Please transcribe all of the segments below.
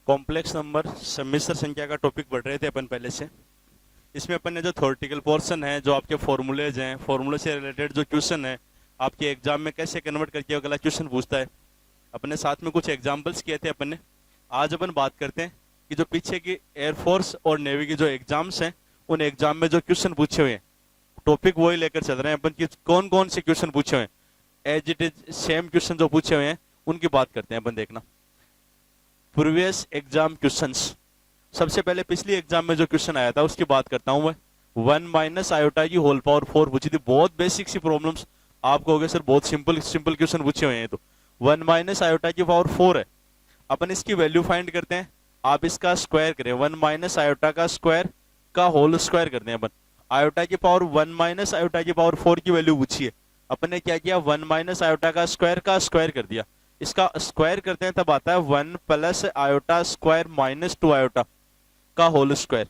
Complex number सम्मिश्र संख्या का टॉपिक पढ़ रहे थे अपन पहले से। इसमें अपन ने जो थ्योरेटिकल पोर्शन है, जो आपके फॉर्मूलेज हैं, फॉर्मूले से रिलेटेड जो क्वेश्चन है आपके एग्जाम में कैसे कन्वर्ट करके अगला क्वेश्चन पूछता है, अपने साथ में कुछ एग्जाम्पल्स किए थे अपन ने। आज अपन बात करते हैं कि जो पीछे की एयरफोर्स और नेवी की जो एग्जाम्स हैं, उन एग्जाम में जो क्वेश्चन पूछे हुए हैं, टॉपिक वही लेकर चल रहे हैं अपन कि कौन कौन से क्वेश्चन पूछे हुए हैं, as it is same question जो पूछे हुए हैं उनकी बात करते हैं अपन। देखना प्रीवियस एग्जाम क्वेश्चंस। सबसे पहले पिछली एग्जाम में जो क्वेश्चन आया था उसकी बात करता हूं मैं। 1 माइनस आयोटा की होल पावर 4 पूछी थी। बहुत बेसिक सी प्रॉब्लम्स। आप कहोगे सर बहुत सिंपल सिंपल क्वेश्चन पूछे हुए हैं। तो 1 माइनस आयोटा की पावर 4 है, अपन इसकी वैल्यू फाइंड करते हैं। आप इसका स्क्वायर करें, 1 माइनस आयोटा का स्क्वायर का होल स्क्वायर करते हैं अपन। आयोटा की पावर 1 माइनस आयोटा की पावर 4 की वैल्यू पूछी है, अपन ने क्या किया, 1 माइनस आयोटा का स्क्वायर कर दिया। इसका स्क्वायर करते हैं तब आता है 1 plus iota square minus 2 iota का होल स्क्वायर।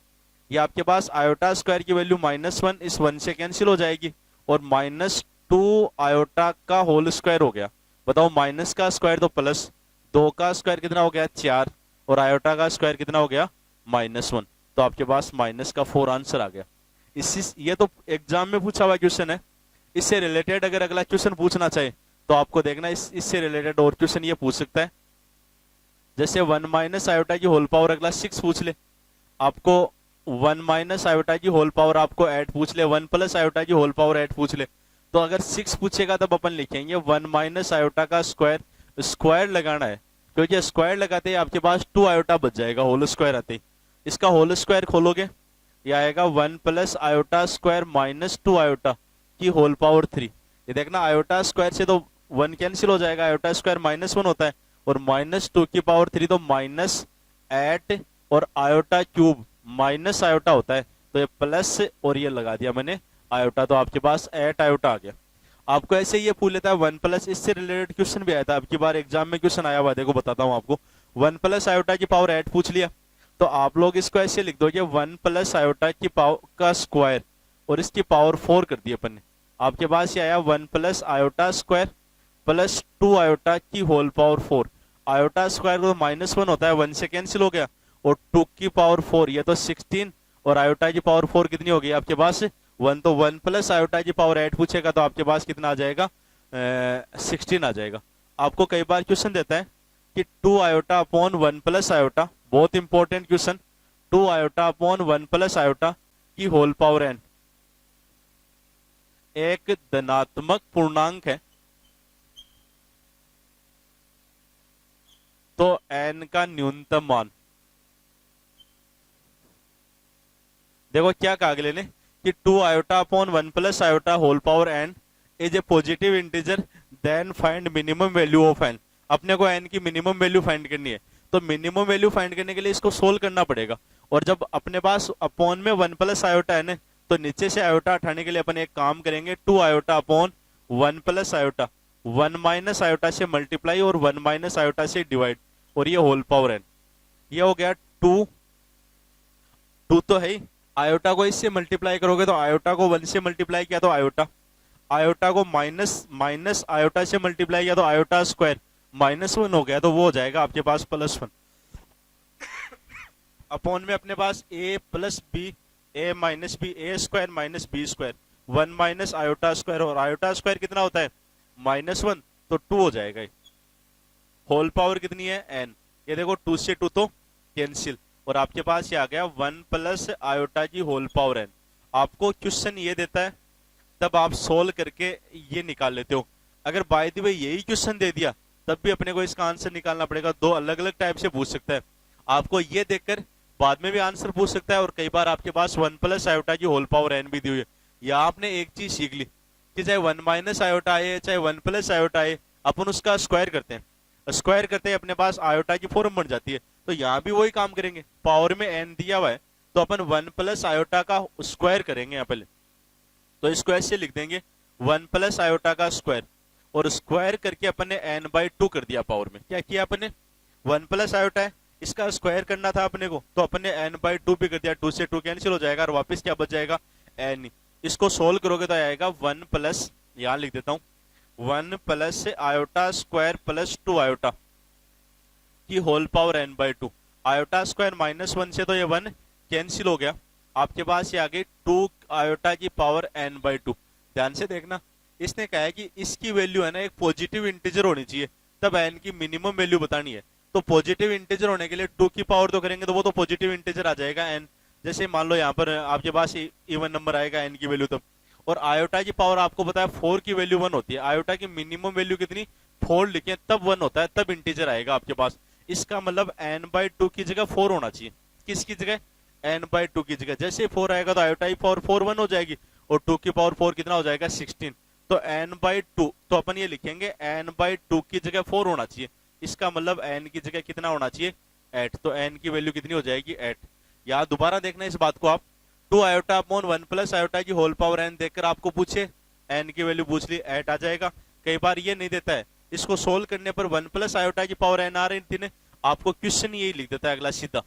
ये आपके पास आयोटा स्क्वायर की वैल्यू -1 इस 1 से कैंसिल हो जाएगी और -2 आयोटा का होल स्क्वायर हो गया। बताओ, माइनस का स्क्वायर तो प्लस, 2 का स्क्वायर कितना हो गया 4 और आयोटा का स्क्वायर कितना हो गया -1। तो आपके पास माइनस का 4 आंसर आ गया। ये तो एग्जाम में पूछा हुआ क्वेश्चन है। इससे रिलेटेड अगर अगला क्वेश्चन पूछना चाहे तो आपको देखना इससे रिलेटेड और क्वेश्चन ये पूछ सकता है। जैसे 1 माइनस आयोटा की होल पावर अगला 6 पूछ ले आपको, 1 माइनस आयोटा की होल पावर आपको 8 पूछ ले, 1 प्लस आयोटा की होल पावर 8 पूछ ले, तो अगर 6 पूछेगा तब अपन लिखेंगे 1 माइनस आयोटा का स्क्वायर लगाना है, क्योंकि स्क्वायर लगाते ही आपके पास 2 आयोटा बच जाएगा होल स्क्वायर आते ही। इसका होल स्क्वायर खोलोगे यह आएगा 1 plus iota square minus 2 iota की होल पावर 3। ये देखना आयोटा स्क्वायर से तो 1 कैंसिल हो जाएगा, आयोटा स्क्वायर -1 होता है और -2 की पावर 3 तो -8 और आयोटा क्यूब माइनस आयोटा होता है, तो ये प्लस और ये लगा दिया मैंने आयोटा, तो आपके पास 8 आयोटा आ गया। आपको ऐसे ये पूछ लेता है 1 प्लस, इससे रिलेटेड क्वेश्चन भी आया था आपकी बार एग्जाम में, क्वेश्चन आया हुआ देखो बताता हूँ आपको। 1 प्लस आयोटा की पावर 8 पूछ लिया तो आप लोग इसको ऐसे लिख दोगे 1 प्लस आयोटा की पावर का स्क्वायर और इसकी पावर 4 कर दी अपन ने। आपके पास ये आया 1 plus iota square plus 2 iota की होल पावर 4। आयोटा स्क्वायर तो -1 होता है, 1 से कैंसिल हो गया और 2 की पावर 4 ये तो 16 और आयोटा की पावर 4 कितनी होगी आपके पास 1। तो 1 प्लस आयोटा की पावर 8 पूछेगा तो आपके पास कितना आ जाएगा 16 आ जाएगा। आपको कई बार क्वेश्चन देता है कि 2 आयोटा अपॉन 1 प्लस आयोटा, बहुत important question, 2 iota upon 1 plus iota की होल पावर n एक धनात्मक पूर्णांक है, तो n का न्यूनतम मान। देखो क्या कहा अगले ने कि 2 iota upon 1 plus iota whole power n is a positive integer, then find minimum value of n। अपने को n की मिनिमम वैल्यू फाइंड करनी है, तो मिनिमम वैल्यू फाइंड करने के लिए इसको सोल्व करना पड़ेगा। और जब अपने पास अपॉन में 1 प्लस आयोटा है ना, तो नीचे से आयोटा हटाने के लिए अपन एक काम करेंगे, 2 iota upon 1 plus iota 1 minus iota से मल्टीप्लाई और 1 माइनस आयोटा से डिवाइड और ये होल पावर n। ये हो गया 2 तो है ही, आयोटा को इससे मल्टीप्लाई करोगे तो आयोटा को 1 से मल्टीप्लाई किया तो आयोटा को माइनस आयोटा से मल्टीप्लाई किया तो आयोटा स्क्वायर -1 हो गया, तो वो हो जाएगा आपके पास +1 अपॉन में अपने पास a plus B a minus B a square minus B square 1 minus iota square, और आयोटा स्क्वायर कितना होता है -1 तो 2 हो जाएगा। होल पावर कितनी है n, ये देखो 2 से 2 तो कैंसिल और आपके पास ये आ गया 1 प्लस आयोटा की होल पावर n। आपको क्वेश्चन ये देता है तब आप सोल्व करके ये निकाल लेते हो। अगर बाय द वे यही क्वेश्चन दे दिया तब भी अपने को इसका आंसर निकालना पड़ेगा। 2 अलग अलग टाइप से पूछ सकता है, आपको ये देखकर बाद में भी आंसर पूछ सकता है, और कई बार आपके पास 1 प्लस आयोटा की होल पावर n भी दी हुई है। या आपने एक चीज सीख ली कि चाहे 1 माइनस आयोटा आए चाहे 1 प्लस आयोटा आए, अपन उसका स्क्वायर करते हैं, स्क्वायर करते हैं अपने पास आयोटा की फॉर्म बन जाती है। तो यहाँ भी वही काम करेंगे, पावर में n दिया हुआ है तो अपन 1 प्लस आयोटा का स्क्वायर करेंगे यहाँ पहले, तो इसको ऐसे लिख देंगे 1 प्लस आयोटा का स्क्वायर और स्क्वायर करके अपन ने n/2 कर दिया। पावर में क्या किया अपन ने, 1 प्लस आयोटा है इसका स्क्वायर करना था अपने को, तो अपन ने n/2 भी कर दिया, 2 से 2 कैंसिल हो जाएगा और वापस क्या बच जाएगा n। इसको सोल्व करोगे तो आएगा 1 प्लस, यहाँ लिख देता हूँ 1 plus iota square plus 2 iota की whole power n/2। Iota square -1 से तो ये 1 कैंसिल हो गया, आपके पास ये आ गई 2 आयोटा की पावर n/2। ध्यान से देखना, इसने कहा है कि इसकी वैल्यू है ना एक पॉजिटिव इंटीजर होनी चाहिए, तब n की मिनिमम वैल्यू बतानी है। तो पॉजिटिव इंटीजर होने के लिए 2 की पावर तो करेंगे तो वो तो पॉजिटिव इंटीजर आ जाएगा n। जैसे मान लो यहाँ पर आपके पास इवन नंबर आएगा n की वैल्यू तब, और आयोटा की पावर आपको पता है 4 की वैल्यू 1 होती है। आयोटा की मिनिमम वैल्यू कितनी 4 लिखे तब 1 होता है, तब इंटीजर आएगा आपके पास। इसका मतलब n/2 की जगह 4 होना चाहिए। किसकी जगह? n/2 की जगह। जैसे 4 आएगा तो आयोटा की पावर 4 1 हो जाएगी, और 2 की पावर 4 कितना हो जाएगा 16। तो n/2 तो अपन ये लिखेंगे n/2 की जगह 4 होना चाहिए। इसका मतलब n की जगह कितना होना चाहिए 8। तो n की वैल्यू कितनी हो जाएगी 8। या दोबारा देखना इस बात को आप, 2 आयोटा अपॉन 1 प्लस आयोटा की होल पावर n देखकर आपको पूछे, n की वैल्यू पूछ ली 8 आ जाएगा। कई बार ये नहीं देता है, इसको सोल्व करने पर 1 प्लस आयोटा की पावर n आ रही थी ने, आपको क्वेश्चन यही लिख देता है अगला सीधा।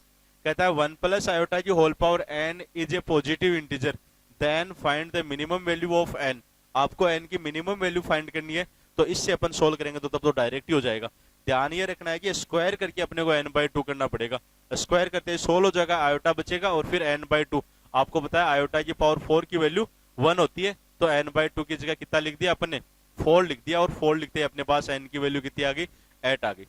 कहता है 1 प्लस आयोटा की whole power n is a positive integer, then find the minimum value of n। आपको n की मिनिमम वैल्यू फाइंड करनी है, तो इससे अपन सोल्व करेंगे तो तब तो डायरेक्ट ही हो जाएगा। ध्यान ये रखना है कि स्क्वायर करके अपने को n/2 करना पड़ेगा। स्क्वायर करते ही 16 हो जाएगा, आयोटा बचेगा और फिर n/2। आपको पता है आयोटा की पावर 4 की वैल्यू 1 होती है, तो n/2 की जगह कितना लिख दिया अपन ने 4 लिख दिया, और 4 लिखते ही अपने पास n की वैल्यू कितनी आ गई 8 आ गई।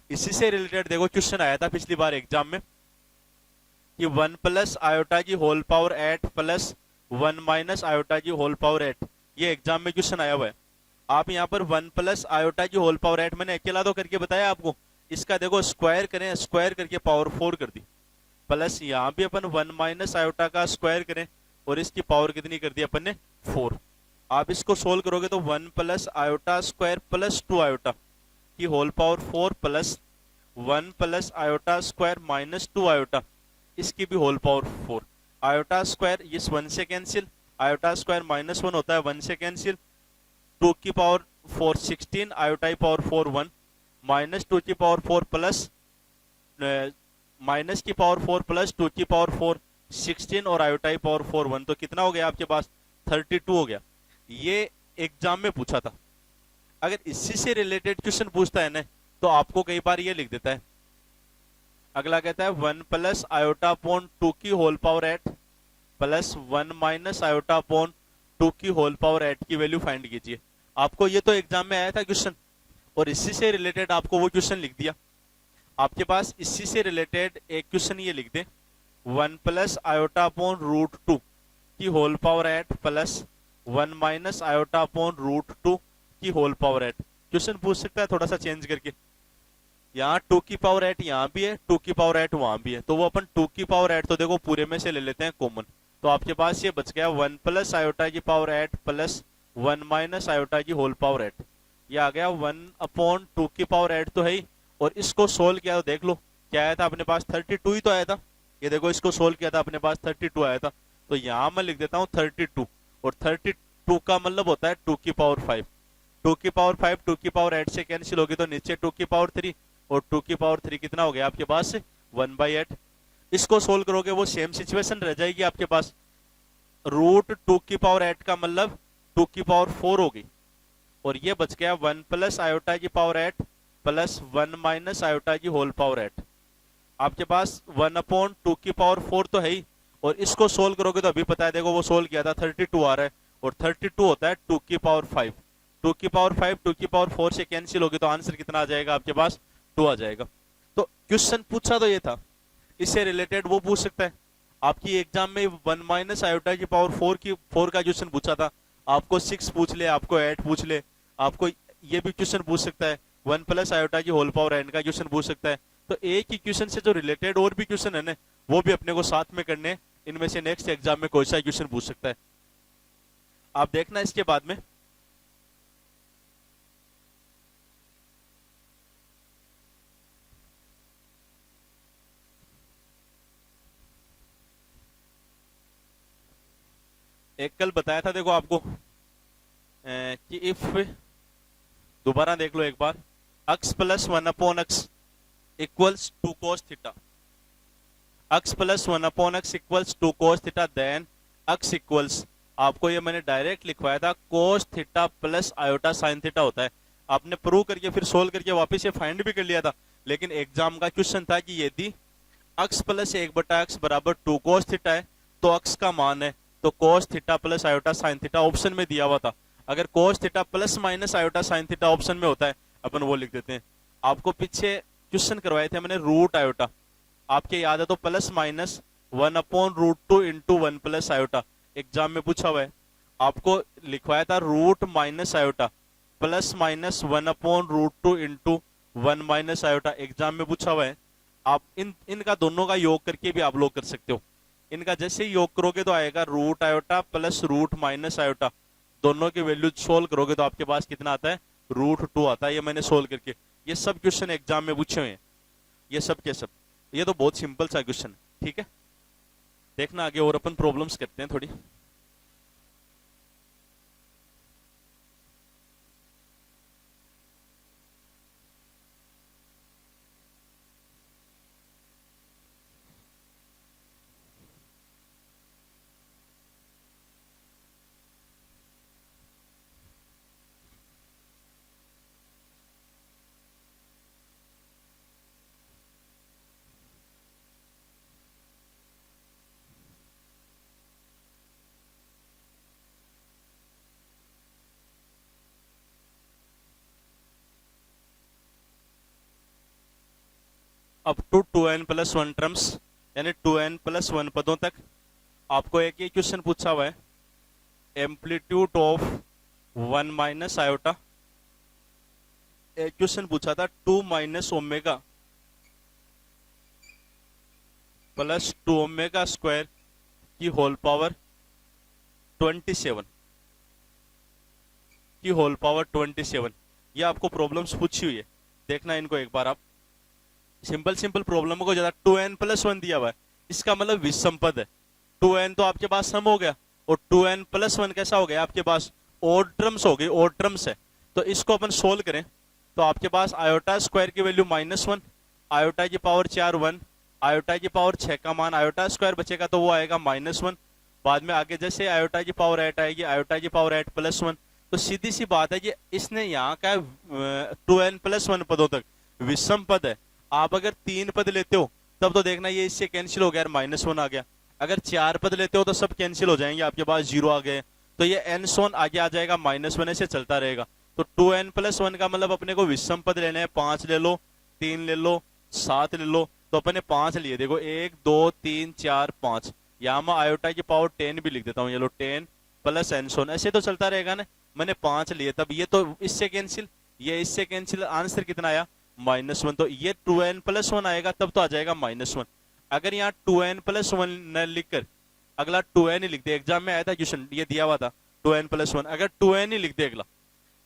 इसी से रिलेटेड देखो क्वेश्चन आया था पिछली बार एग्जाम में कि 1 प्लस आयोटा की whole power 8 plus 1 minus iota की होल पावर 8, ये एग्जाम में क्वेश्चन आया हुआ है। आप यहाँ पर 1 प्लस आयोटा की होल पावर 8 मैंने अकेला तो करके बताया आपको, इसका देखो स्क्वायर करें, स्क्वायर करके पावर 4 कर दी, प्लस यहाँ भी अपन 1 माइनस आयोटा का स्क्वायर करें और इसकी पावर कितनी कर दी अपन ने 4। आप इसको सोल्व करोगे तो 1 plus iota square plus 2 iota की whole power 4 plus 1 plus iota square minus 2 iota इसकी भी होल पावर 4। आयोटा स्क्वायर इस 1 से कैंसिल, आयोटा स्क्वायर -1 होता है 1 से कैंसिल, 2 की पावर 4 16, आयोटा की पावर 4 1, माइनस 2 की पावर 4 प्लस माइनस की पावर 4 प्लस 2 की पावर 4 16 और आयोटा की पावर 4 1, तो कितना हो गया आपके पास 32 हो गया। ये एग्जाम में पूछा था। अगर इसी से रिलेटेड क्वेश्चन पूछता है ना, तो आपको कई बार ये लिख देता है। अगला कहता है 1 प्लस आयोटा अपॉन 2 की whole power 8 plus 1 minus iota upon 2 की होल पावर 8 की वैल्यू फाइंड कीजिए। आपको ये तो एग्जाम में आया था क्वेश्चन, और इसी से रिलेटेड आपको वो क्वेश्चन लिख दिया। आपके पास इसी से रिलेटेड एक क्वेश्चन ये लिख दे 1 प्लस आयोटा अपॉन √2 की whole power 8 plus 1 minus iota upon √2 की होल पावर 8। क्वेश्चन पूछ सकता है थोड़ा सा चेंज करके, यहाँ 2 की पावर 8 यहाँ भी है, 2 की पावर 8 वहां भी है, तो वो अपन 2 की पावर 8 तो देखो पूरे में से ले लेते हैं कॉमन। तो आपके पास ये बच गया 1 प्लस आयोटा की पावर 8 प्लस 1 माइनस आयोटा की होल पावर 8। ये आ गया 1 अपॉन 2 की पावर 8 तो है ही, और इसको सोल्व किया तो देख लो क्या आया था अपने पास 32 ही तो आया था। ये देखो इसको सोल्व किया था अपने पास 32 आया था, तो यहाँ मैं लिख देता हूँ 32, और 32 का मतलब होता है 2 की पावर 5। 2 की पावर 5 2 की पावर 8 से कैंसिल होगी, तो नीचे 2 की पावर 3, और 2 की पावर 3 कितना हो गया आपके पास 1/8। इसको सोल्व करोगे वो सेम सिचुएशन रह जाएगी आपके पास, √2 की पावर 8 का मतलब 2 की पावर 4 होगी, और ये बच गया 1 प्लस आयोटा की पावर 8 प्लस 1 माइनस आयोटा की होल पावर 8। आपके पास 1 अपॉन 2 की पावर 4 तो है ही, और इसको सोल्व करोगे तो अभी पता है देखो वो सोल्व किया था 32 आ रहा है, और 32 होता है 2 की पावर 5। 2 की पावर 5 2 की पावर 4 से कैंसिल होगी, तो आंसर कितना आ जाएगा आपके पास 2 आ जाएगा। तो क्वेश्चन पूछा तो ये था, इससे रिलेटेड वो पूछ सकता है। आपकी एग्जाम में 1 माइनस आयोटा की पावर 4 का क्वेश्चन पूछा था, आपको 6 पूछ ले, आपको 8 पूछ ले, आपको ये भी क्वेश्चन पूछ सकता है। 1 प्लस आयोटा की होल पावर n का क्वेश्चन पूछ सकता है। तो एक ही क्वेश्चन से जो रिलेटेड और भी क्वेश्चन है ना, वो भी अपने को साथ में करने, इनमें से नेक्स्ट एग्जाम में कोई सा क्वेश्चन पूछ सकता है। आप देखना इसके बाद में एक कल बताया था देखो आपको कि इफ, दोबारा देख लो एक बार, x plus 1 upon x equals 2 cos theta, x plus 1 upon x equals 2 cos theta, then x equals, आपको ये मैंने डायरेक्ट लिखवाया था cos theta plus iota sine theta होता है। आपने प्रूव करके फिर सोल्व करके वापस ये फाइंड भी कर लिया था, लेकिन एग्जाम का क्वेश्चन था कि यदि अक्स प्लस 1/x बराबर 2 cos थीटा है, तो अक्स का मान है तो cos theta plus iota sine theta option में दिया हुआ था। अगर cos theta plus minus iota sine theta option में होता है अपन वो लिख देते हैं। आपको पीछे क्वेश्चन करवाए थे मैंने रूट आयोटा, आपके याद है तो plus minus 1/√2 into 1 plus iota exam में पूछा हुआ है। आपको लिखवाया था root minus iota plus minus 1/√2 into 1 minus iota exam में पूछा हुआ है। आप इनका दोनों का योग करके भी आप लोग कर सकते हो। इनका जैसे ही योग करोगे तो आएगा root iota plus root minus iota, दोनों की वैल्यू सोल्व करोगे तो आपके पास कितना आता है √2 आता है। ये मैंने सोल्व करके, ये सब क्वेश्चन एग्जाम में पूछे हुए हैं, ये सब के सब। ये तो बहुत सिंपल सा क्वेश्चन है, ठीक है। देखना आगे और अपन प्रॉब्लम्स करते हैं थोड़ी। अप टू 2n+1 टर्म्स यानी 2n+1 पदों तक आपको एक ही क्वेश्चन पूछा हुआ है। एम्पलीट्यूड ऑफ 1 माइनस आयोटा, एक क्वेश्चन पूछा था 2 minus omega plus 2 omega square की होल पावर 27 की होल पावर 27। ये आपको प्रॉब्लम्स पूछी हुई है, देखना इनको एक बार आप। सिंपल सिंपल प्रॉब्लम को ज्यादा 2n+1 दिया हुआ है, इसका मतलब विषम पद है। 2n तो आपके पास सम हो गया और 2n+1 कैसा हो गया आपके पास ओड टर्म्स हो गई, ओड टर्म्स है। तो इसको अपन सोल्व करें तो आपके पास आयोटा स्क्वायर की वैल्यू -1, आयोटा की पावर 4 1, आयोटा की पावर 6 का मान आयोटा स्क्वायर बचेगा तो वो आएगा -1। बाद में आगे जैसे आयोटा की पावर 8 आएगी, आयोटा की पावर 8 +1। तो सीधी सी बात है कि इसने यहाँ का 2n+1 पदों तक विषम पद है। आप अगर 3 पद लेते हो तब तो देखना ये इससे कैंसिल हो गया, -1 आ गया। अगर 4 पद लेते हो तो सब कैंसिल हो जाएंगे, आपके पास 0 आ गए। तो ये n आगे आ जाएगा, -1 से चलता रहेगा। तो 2n+1 का मतलब अपने को विषम पद लेने हैं। 5 ले लो, 3 ले लो, 7 ले लो, तो अपने 5 लिए। देखो 1 2 3 4 5, यहाँ मैं आयोटा की पावर 10 भी लिख देता हूँ। ये लो 10 प्लस n ऐसे तो चलता रहेगा ना। मैंने 5 लिए, तब ये तो इससे कैंसिल, ये इससे कैंसिल, आंसर कितना आया -1। तो ये 2n+1 आएगा तब तो आ जाएगा -1। अगर यहाँ 2n+1 न लिखकर अगला 2n ही लिख दे, एग्जाम में आया था क्वेश्चन ये दिया हुआ था 2n+1, अगर 2n ही लिख दे, अगला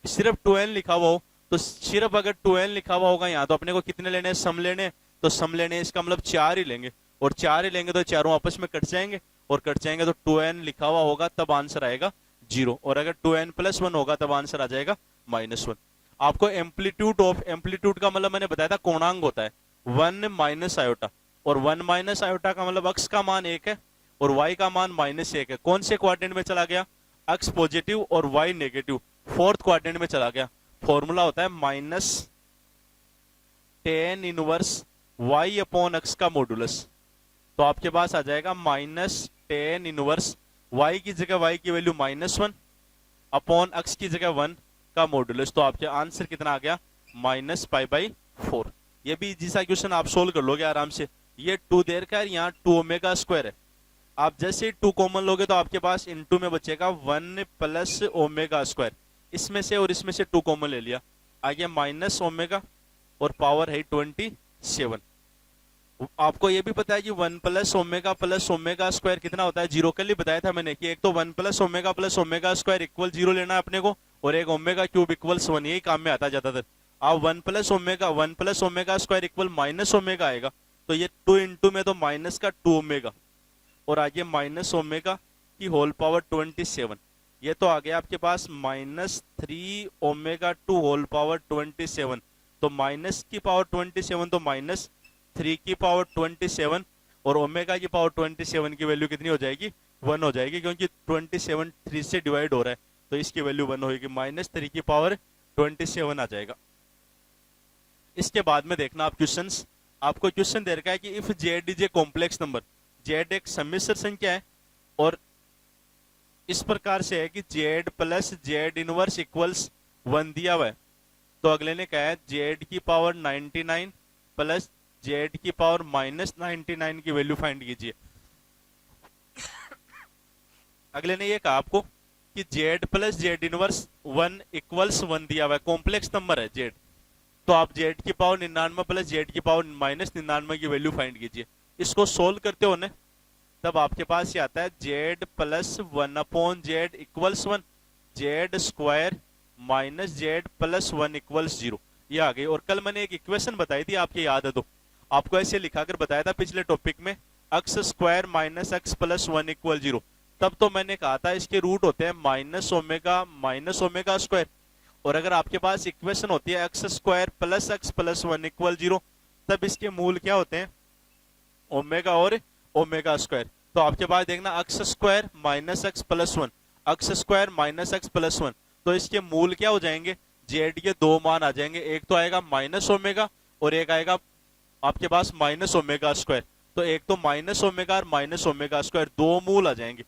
सिर्फ 2n लिखा हुआ हो तो सिर्फ अगर 2n लिखा हुआ होगा यहाँ तो अपने को कितने लेने हैं, सम लेने। तो सम लेने इसका मतलब 4 ही लेंगे, और 4 ही लेंगे तो चारों आपस में कट जाएंगे, और कट जाएंगे तो 2n लिखा हुआ होगा तब आंसर आएगा 0, और अगर 2n+1 होगा तब आंसर आ जाएगा -1। आपको एम्पलीट्यूड ऑफ, एम्पलीट्यूड का मतलब मैंने बताया था कोणांक होता है 1 माइनस आयोटा, और 1 माइनस आयोटा का मतलब अक्स का मान 1 है और y का मान -1 है। कौन से क्वाड्रेंट में चला गया, अक्स पॉजिटिव और y नेगेटिव, फोर्थ क्वाड्रेंट में चला गया। फॉर्मूला होता है -tan इनवर्स y/x का मॉडुलस। तो आपके पास आ जाएगा -tan इनवर्स y की जगह y की वैल्यू -1 अपॉन x की जगह 1 का मॉडुलस। तो आपके आंसर कितना आ गया -π/4। ये भी इजी सा क्वेश्चन आप सोल्व कर लोगे आराम से। ये 2 देर का है, यहाँ 2 ओमेगा स्क्वायर है। आप जैसे ही 2 कॉमन लोगे तो आपके पास इनटू में बचेगा 1 प्लस ओमेगा स्क्वायर। इसमें से और इसमें से 2 कॉमन ले लिया, आ गया माइनस ओमेगा और पावर है 27। आपको ये भी पता है कि 1 प्लस ओमेगा स्क्वायर कितना होता है, 0। कल ही बताया था मैंने कि एक तो 1 प्लस ओमेगा स्क्वायर इक्वल 0 लेना है अपने को, और एक ओमेगा क्यूब इक्वल्स 1, यही काम में आता है ज्यादातर। आप 1 plus omega square equal minus omega आएगा, तो ये 2 इंटू में तो माइनस का 2 ओमेगा और आगे माइनस ओमेगा की होल पावर 27। ये तो आ गया आपके पास -3 ओमेगा 2 होल पावर 27। तो माइनस की पावर 27 तो -3 की पावर 27, और ओमेगा की पावर 27 की वैल्यू कितनी हो जाएगी, 1 हो जाएगी, क्योंकि 27 3 से डिवाइड हो रहा है तो इसकी वैल्यू 1 होगी। -3 की पावर 27 आ जाएगा। इसके बाद में देखना आप क्वेश्चंस आपको क्वेश्चन दे रखा है कि if Z is a complex number, Z एक सम्मिश्र संख्या है और इस प्रकार से है कि Z plus Z inverse equals 1 दिया हुआ है, तो अगले ने कहा है जेड की पावर 99 प्लस जेड की पावर -99 की वैल्यू फाइंड कीजिए। अगले ने ये कहा आपको कि Z plus Z inverse 1 equals 1 दिया हुआ है, कॉम्प्लेक्स नंबर है जेड, तो आप जेड की पावर 99 प्लस जेड की पावर -99 की वैल्यू फाइंड कीजिए। इसको सोल्व करते हो ना, तब आपके पास ये आता है जेड प्लस 1/जेड equals 1, z square minus z plus 1 equals 0, ये आ गई। और कल मैंने एक इक्वेशन बताई थी, आपकी याद है तो, आपको ऐसे लिखा कर बताया था पिछले टॉपिक में, x square minus x plus 1 equal 0। तब तो मैंने कहा था इसके रूट होते हैं माइनस ओमेगा स्क्वायर, और अगर आपके पास इक्वेशन होती है x square plus x plus 1 equal 0, तब इसके मूल क्या होते हैं, ओमेगा और ओमेगा स्क्वायर। तो आपके पास देखना x square minus x plus 1, x square minus x plus 1, तो इसके मूल क्या हो जाएंगे, जेड के दो मान आ जाएंगे, एक तो आएगा माइनस ओमेगा और एक आएगा आपके पास माइनस ओमेगा स्क्वायर। तो एक तो माइनस ओमेगा और माइनस ओमेगा स्क्वायर, दो मूल आ जाएंगे,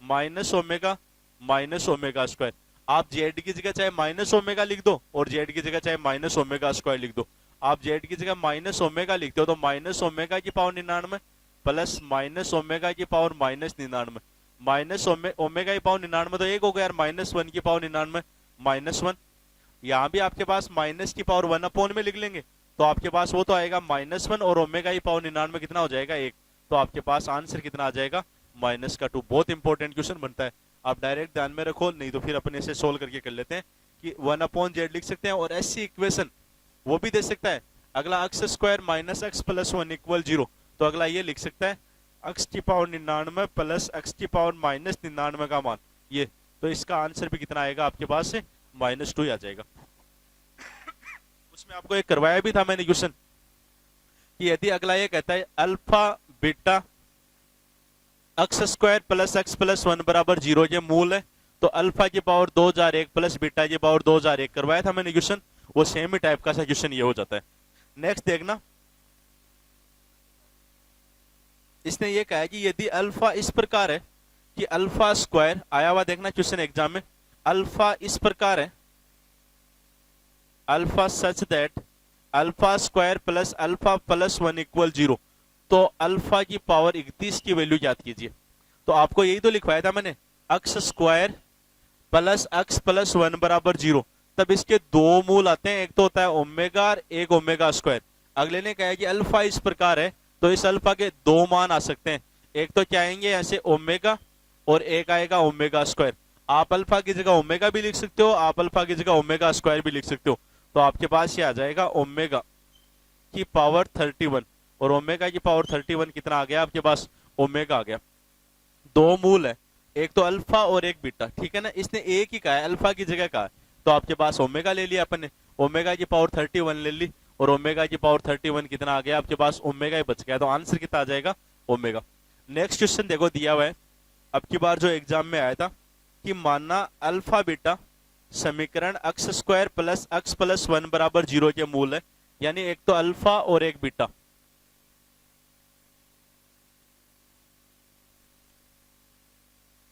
माइनस ओमेगा स्क्वायर। आप जेड की जगह चाहे माइनस ओमेगा लिख दो और जेड की जगह चाहे माइनस ओमेगा स्क्वायर लिख दो। आप जेड की जगह माइनस ओमेगा लिखते हो तो माइनस ओमेगा की पावर 99 प्लस माइनस ओमेगा की पावर -99, माइनस ओमेगा की पावर 99 तो एक हो गया यार, -1 की पावर 99 -1। यहाँ भी आपके पास माइनस की पावर 1 में लिख लेंगे, तो आपके पास वो तो आएगा -1 और ओमेगा की पावर 99 कितना हो जाएगा 1, तो आपके पास आंसर कितना आ जाएगा -2। बहुत इंपॉर्टेंट क्वेश्चन बनता है, आप डायरेक्ट ध्यान में रखो, नहीं तो फिर अपन इसे सोल्व करके कर लेते हैं कि 1/z लिख सकते हैं। और ऐसी इक्वेशन वो भी दे सकता है, अगला x square minus x plus 1 equal 0, तो अगला ये लिख सकता है एक्स की पावर 99 प्लस एक्स की पावर -99 का मान ये, तो इसका आंसर भी कितना आएगा आपके पास से -2 आ जाएगा। उसमें आपको एक करवाया भी था मैंने क्वेश्चन कि यदि अगला ये कहता है alpha beta x square plus x plus 1 बराबर 0 ये मूल है, तो अल्फा की पावर 2001 प्लस बीटा की पावर 2001 करवाया था मैंने क्वेश्चन, वो सेम ही टाइप का सा क्वेश्चन ये हो जाता है। नेक्स्ट देखना, इसने ये कहा है कि यदि अल्फा इस प्रकार है कि अल्फा स्क्वायर आया हुआ, देखना क्वेश्चन एग्जाम में, अल्फा इस प्रकार है, alpha such that alpha square plus alpha plus 1 equal 0, तो अल्फा की पावर 31 की वैल्यू याद कीजिए। तो आपको यही तो लिखवाया था मैंने, x square plus x plus 1 बराबर 0, तब इसके दो मूल आते हैं, एक तो होता है ओमेगा और एक ओमेगा स्क्वायर। अगले ने कहा है कि अल्फा इस प्रकार है, तो इस अल्फा के दो मान आ सकते हैं, एक तो क्या आएंगे ऐसे ओमेगा और एक आएगा ओमेगा स्क्वायर। आप अल्फा की जगह ओमेगा भी लिख सकते हो, आप अल्फा की जगह ओमेगा स्क्वायर भी लिख सकते हो, तो आपके पास ये आ जाएगा ओमेगा की पावर 31, और ओमेगा की पावर 31 कितना आ गया आपके पास, ओमेगा आ गया। दो मूल है, एक तो अल्फा और एक बीटा, ठीक है ना, इसने एक ही कहा है, अल्फा की जगह कहा है, तो आपके पास ओमेगा ले लिया अपन ने, ओमेगा की पावर 31 ले ली, और ओमेगा की पावर 31 कितना आ गया आपके पास, ओमेगा ही बच गया, तो आंसर कितना आ जाएगा ओमेगा। नेक्स्ट क्वेश्चन देखो दिया हुआ है, अब की बार जो एग्जाम में आया था कि मानना अल्फा बीटा समीकरण x square plus x plus 1 बराबर 0 के मूल है, यानी एक तो अल्फा और एक बीटा।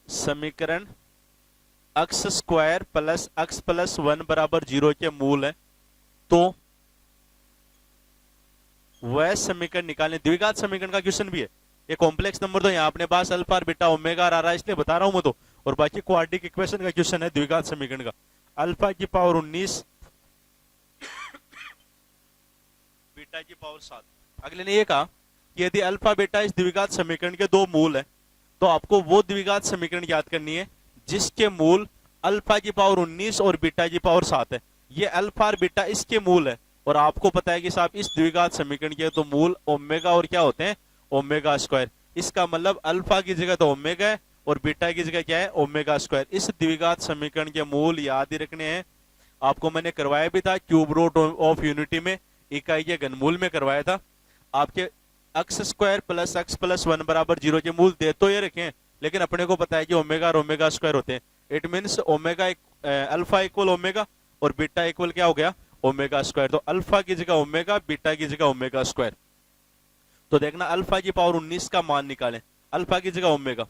समीकरण x square plus x plus 1 बराबर 0 के मूल है, तो वह समीकरण निकालने, द्विघात समीकरण का क्वेश्चन भी है, ये कॉम्प्लेक्स नंबर तो यहाँ अपने पास अल्फा और बीटा ओमेगा आ रहा है इसलिए बता रहा हूं मैं तो, और बाकी क्वाड्रेटिक इक्वेशन का क्वेश्चन है द्विघात समीकरण का। अल्फा की पावर 19 बीटा की पावर 7। अगले ने ये कहा कि यदि अल्फा बीटा इस द्विघात समीकरण के दो मूल है, तो आपको वो द्विघात समीकरण याद करनी है जिसके मूल अल्फा की पावर 19 और बीटा की पावर 7 है। ये अल्फा और बीटा इसके मूल है, और आपको पता है कि साहब इस द्विघात समीकरण के तो मूल ओमेगा और क्या होते हैं, ओमेगा स्क्वायर। इसका मतलब अल्फा की जगह तो ओमेगा है और बीटा की जगह क्या है, ओमेगा स्क्वायर। इस द्विघात समीकरण के मूल याद ही रखने हैं, आपको मैंने करवाया भी था क्यूब रूट ऑफ यूनिटी में, इकाई के घनमूल में करवाया था। आपके x square plus x plus 1 बराबर 0 के मूल दे तो ये रखे, लेकिन अपने को पता है कि ओमेगा और ओमेगा स्क्वायर होते हैं। It means omega alpha equal omega और बीटा इक्वल क्या हो गया, ओमेगा स्क्वायर। तो अल्फा की जगह ओमेगा, बीटा की जगह ओमेगा स्क्वायर। तो देखना अल्फा की पावर 19 का मान निकालें, अल्फा की जगह ओमेगा,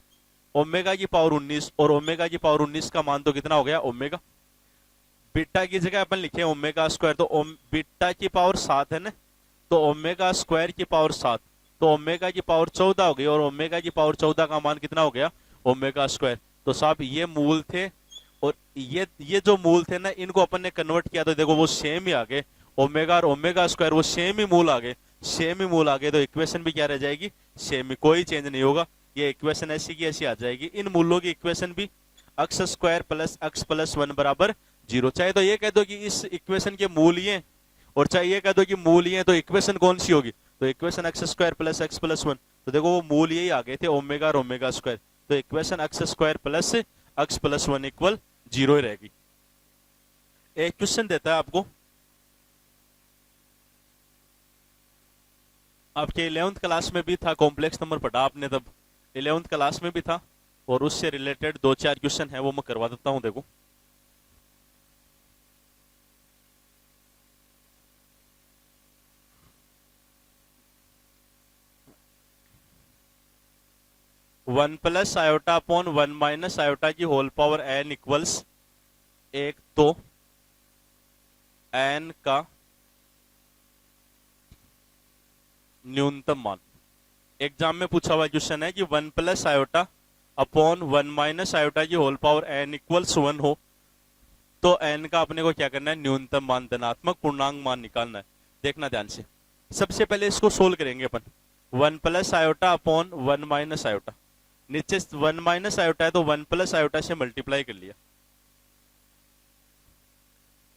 ओमेगा की पावर 19 और ओमेगा की पावर 19 का मान तो कितना हो गया ओमेगा। बीटा की जगह अपन लिखे ओमेगा स्क्वायर, तो बीटा की पावर 7 है ना, तो ओमेगा स्क्वायर की पावर 7, तो ओमेगा की पावर 14 हो गई, और ओमेगा की पावर 14 का मान कितना हो गया ओमेगा स्क्वायर। तो साहब ये मूल थे, और ये जो मूल थे ना, इनको अपन ने कन्वर्ट किया तो देखो वो सेम ही आ गए, ओमेगा और ओमेगा स्क्वायर वो सेम ही मूल आ गए, सेम ही मूल आ गए, तो इक्वेशन भी क्या रह जाएगी सेम ही, कोई चेंज नहीं होगा, ये इक्वेशन ऐसी की ऐसी आ जाएगी। इन मूलों की इक्वेशन भी x square plus x plus 1 बराबर 0। चाहे तो ये कह दो कि इस इक्वेशन के मूल ये, और चाहे ये कह दो कि मूल ये, तो इक्वेशन कौन सी होगी, तो equation x square plus x plus 1, तो देखो वो मूल यही आ गए थे ओमेगा और ओमेगा स्क्वायर, तो equation x square plus x plus 1 equal 0 ही रहेगी। एक क्वेश्चन देता है आपको, आपके 11th क्लास में भी था, कॉम्प्लेक्स नंबर पढ़ा आपने तब, 11th क्लास में भी था, और उससे रिलेटेड 2-4 क्वेश्चन है वो मैं करवा देता हूं। देखो 1 plus iota upon 1 minus iota की होल पावर n इक्वल्स 1, तो n का न्यूनतम मान। एग्जाम में पूछा हुआ क्वेश्चन है कि 1 plus iota upon 1 minus iota की होल पावर n इक्वल्स 1 हो, तो n का अपने को क्या करना है न्यूनतम मान, धनात्मक पूर्णांक मान निकालना है। देखना ध्यान से, सबसे पहले इसको सोल्व करेंगे अपन। 1 plus iota upon 1 minus iota, नीचे 1 माइनस आयोटा है तो 1 प्लस आयोटा से मल्टीप्लाई कर लिया,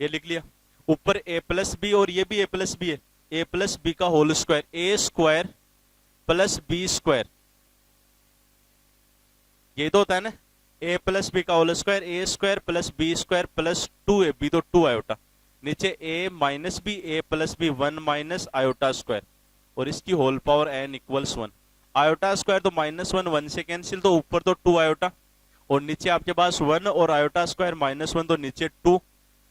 ये लिख लिया। ऊपर a प्लस बी, और ये भी a प्लस बी है, a प्लस बी का whole square, a square plus B square, ये तो होता है ना, a प्लस बी का whole square, a square plus B square plus 2ab, तो 2 आयोटा, नीचे a minus B, a plus B 1 minus iota square, और इसकी whole power n equals 1। Iota square तो -1 1 से कैंसिल, तो ऊपर तो 2 आयोटा, और नीचे आपके पास 1 और आयोटा स्क्वायर -1, तो नीचे 2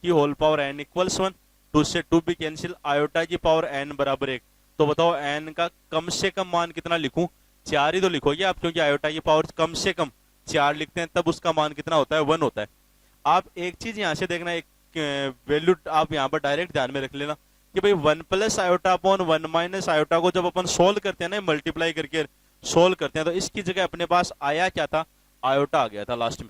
की होल पावर n इक्वल्स 1, 2 से 2 भी कैंसिल, आयोटा की पावर n बराबर 1। तो बताओ n का कम से कम मान कितना लिखूं, 4 ही तो लिखोगे आप, क्योंकि आयोटा की पावर कम से कम 4 लिखते हैं तब उसका मान कितना होता है 1 होता है। आप एक चीज यहाँ से देखना, एक वैल्यू आप यहाँ पर डायरेक्ट ध्यान में रख लेना कि भाई 1 plus iota upon 1 minus iota को जब अपन सोल्व करते हैं ना, मल्टीप्लाई करके सोल्व करते हैं, तो इसकी जगह अपने पास आया क्या था, आयोटा आ गया था लास्ट में।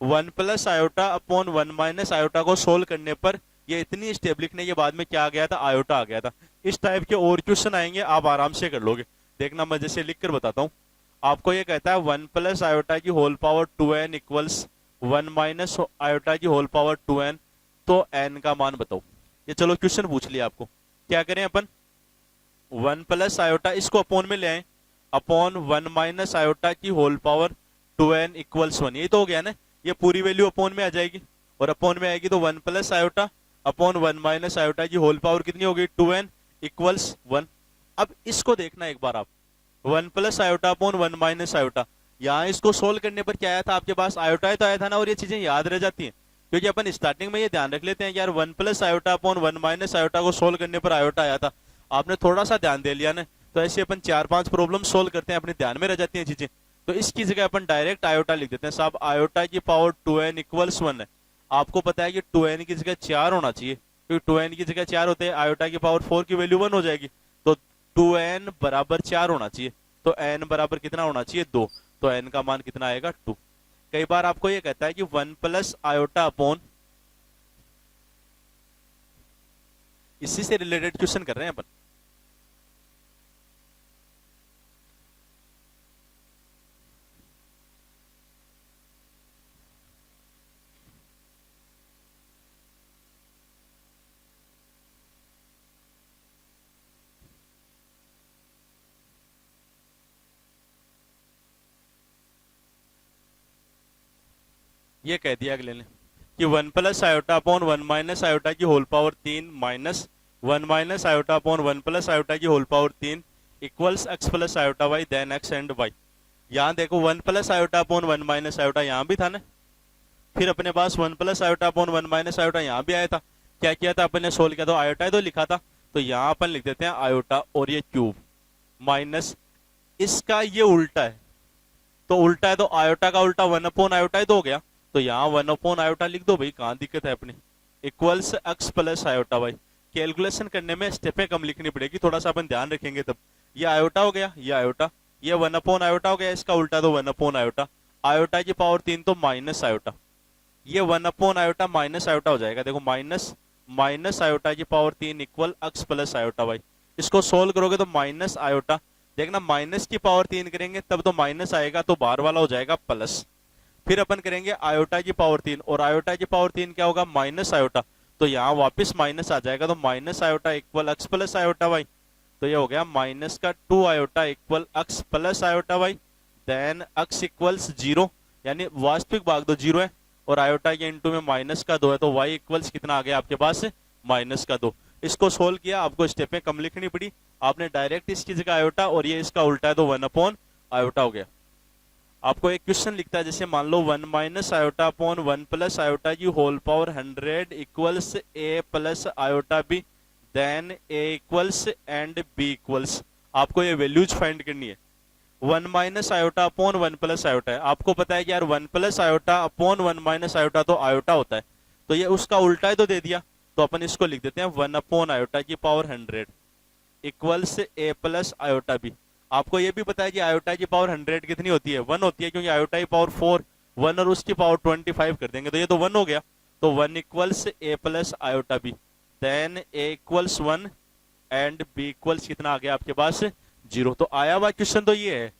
1 plus iota upon 1 minus iota को सोल्व करने पर ये इतनी स्टेप लिखने के बाद में क्या आ गया था, आयोटा आ गया था। इस टाइप के और क्वेश्चन आएंगे, आप आराम से कर लोगे। देखना मैं जैसे लिख कर बताता हूँ आपको। ये कहता है 1 प्लस आयोटा की whole power 2n equals 1 minus iota की होल पावर 2n, तो n का मान बताओ। ये चलो क्वेश्चन पूछ लिया आपको, क्या करें अपन, 1 प्लस आयोटा इसको अपॉन में ले आए, अपॉन 1 माइनस आयोटा की होल पावर 2n इक्वल्स 1, ये तो हो गया ना, ये पूरी वैल्यू अपॉन में आ जाएगी, और अपॉन में आएगी तो 1 plus iota upon 1 minus iota की होल पावर कितनी होगी 2n इक्वल्स 1। अब इसको देखना एक बार आप, 1 plus iota upon 1 minus iota, यहाँ इसको सोल्व करने पर क्या आया था आपके पास, आयोटा तो आया था ना, और ये चीजें याद रह जाती हैं, क्योंकि अपन स्टार्टिंग में ये ध्यान रख लेते हैं कि यार 1 plus iota upon 1 minus iota को सोल्व करने पर आयोटा आया था। आपने थोड़ा सा ध्यान दे लिया ना, तो ऐसे अपन 4-5 प्रॉब्लम सोल्व करते हैं, अपने ध्यान में रह जाती हैं चीजें, तो इसकी जगह अपन डायरेक्ट आयोटा लिख देते हैं। साहब आयोटा की पावर 2n इक्वल्स 1 है, आपको पता है कि 2n की जगह 4 होना चाहिए, क्योंकि 2n की जगह 4 होते हैं, आयोटा की पावर 4 की वैल्यू 1 हो जाएगी, तो 2n बराबर 4 होना चाहिए, तो n बराबर कितना होना चाहिए 2, तो n का मान कितना आएगा 2। कई बार आपको ये कहता है कि 1 प्लस आयोटा अपॉन, इसी से रिलेटेड क्वेश्चन कर रहे हैं अपन, ये कह दिया अगले ने कि 1 plus iota upon 1 minus iota की whole power 3 minus 1 minus iota upon 1 plus iota की whole power 3 equals x plus iota y then x and y। यहाँ देखो 1 plus iota upon 1 minus iota यहाँ भी था ना, फिर अपने पास 1 plus iota upon 1 minus iota यहाँ भी आया था। क्या किया था अपन ने, सोल्व किया तो आयोटा तो लिखा था, तो यहाँ अपन लिख देते हैं आयोटा और ये क्यूब, माइनस, इसका ये उल्टा है, तो उल्टा है तो आयोटा का उल्टा 1/आयोटा ही तो हो गया, तो यहाँ 1/आयोटा लिख दो भाई, कहाँ दिक्कत है अपनी। इक्वल्स x प्लस आयोटा भाई, कैलकुलेशन करने में स्टेपें कम लिखनी पड़ेगी, थोड़ा सा अपन ध्यान रखेंगे तब। ये आयोटा हो गया, ये आयोटा, ये 1/आयोटा हो गया, इसका उल्टा तो 1/आयोटा, आयोटा की पावर 3 तो माइनस आयोटा, ये 1/आयोटा माइनस आयोटा हो जाएगा। देखो माइनस माइनस आयोटा की power 3 equal x plus iota भाई। इसको सोल्व करोगे तो माइनस आयोटा, देखना माइनस की पावर 3 करेंगे तब तो माइनस आएगा, तो बाहर वाला हो जाएगा प्लस। फिर अपन करेंगे आयोटा की पावर 3, और आयोटा की पावर 3 क्या होगा, माइनस आयोटा, तो यहाँ वापस माइनस आ जाएगा, तो minus iota equal x plus iota भाई। तो ये हो गया माइनस का 2 iota equal x plus iota भाई। देन x इक्वल्स 0, यानी वास्तविक भाग तो 0 है, और आयोटा के इंटू में माइनस का 2 है, तो y इक्वल्स कितना आ गया आपके पास, माइनस का 2। इसको सोल्व किया, आपको स्टेपें कम लिखनी पड़ी, आपने डायरेक्ट इसकी जगह आयोटा, और ये इसका उल्टा है तो 1/आयोटा हो गया। आपको एक क्वेश्चन लिखता है, जैसे मान लो 1 minus iota upon 1 plus iota की whole power 100 equals a plus iota b, then a equals and b equals, आपको ये वैल्यूज फाइंड करनी है। 1 minus iota upon 1 plus iota है, आपको पता है कि यार 1 plus iota upon 1 minus iota तो आयोटा होता है, तो ये उसका उल्टा ही तो दे दिया, तो अपन इसको लिख देते हैं 1/आयोटा की power 100 equals a plus iota b। आपको ये भी पता है कि आयोटा की पावर 100 कितनी होती है, 1 होती है, क्योंकि आयोटा की पावर 4, 1 और उसकी पावर 25 कर देंगे, तो ये तो 1 हो गया, तो 1 equals a plus iota b, then a equals 1 and b equals कितना आ गया आपके पास, 0। तो आया हुआ क्वेश्चन तो ये है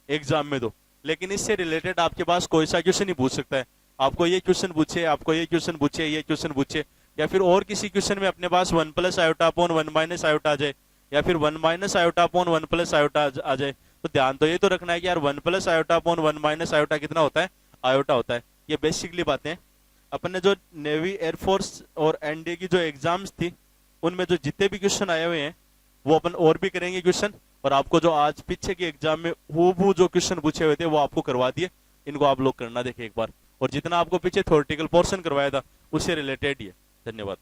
एग्जाम में, तो लेकिन इससे रिलेटेड आपके पास कोई सा क्वेश्चन नहीं पूछ सकता है। आपको ये क्वेश्चन पूछे, आपको ये क्वेश्चन पूछे, ये क्वेश्चन पूछे, या फिर और किसी क्वेश्चन में अपने पास 1 plus iota upon 1 minus iota आ जाए, या फिर 1 minus iota upon 1 plus iota आ जाए, तो ध्यान तो ये तो रखना है कि यार 1 plus iota upon 1 minus iota कितना होता है, आयोटा होता है। ये बेसिकली बातें अपन ने जो नेवी, एयरफोर्स और एनडीए की जो एग्जाम्स थी, उनमें जो जितने भी क्वेश्चन आए हुए हैं वो अपन और भी करेंगे क्वेश्चन, और आपको जो आज पीछे के एग्जाम में हूबहू जो क्वेश्चन पूछे हुए थे वो आपको करवा दिए, इनको आप लोग करना देखें एक बार, और जितना आपको पीछे थ्योरेटिकल पोर्शन करवाया था उससे रिलेटेड ही है। धन्यवाद।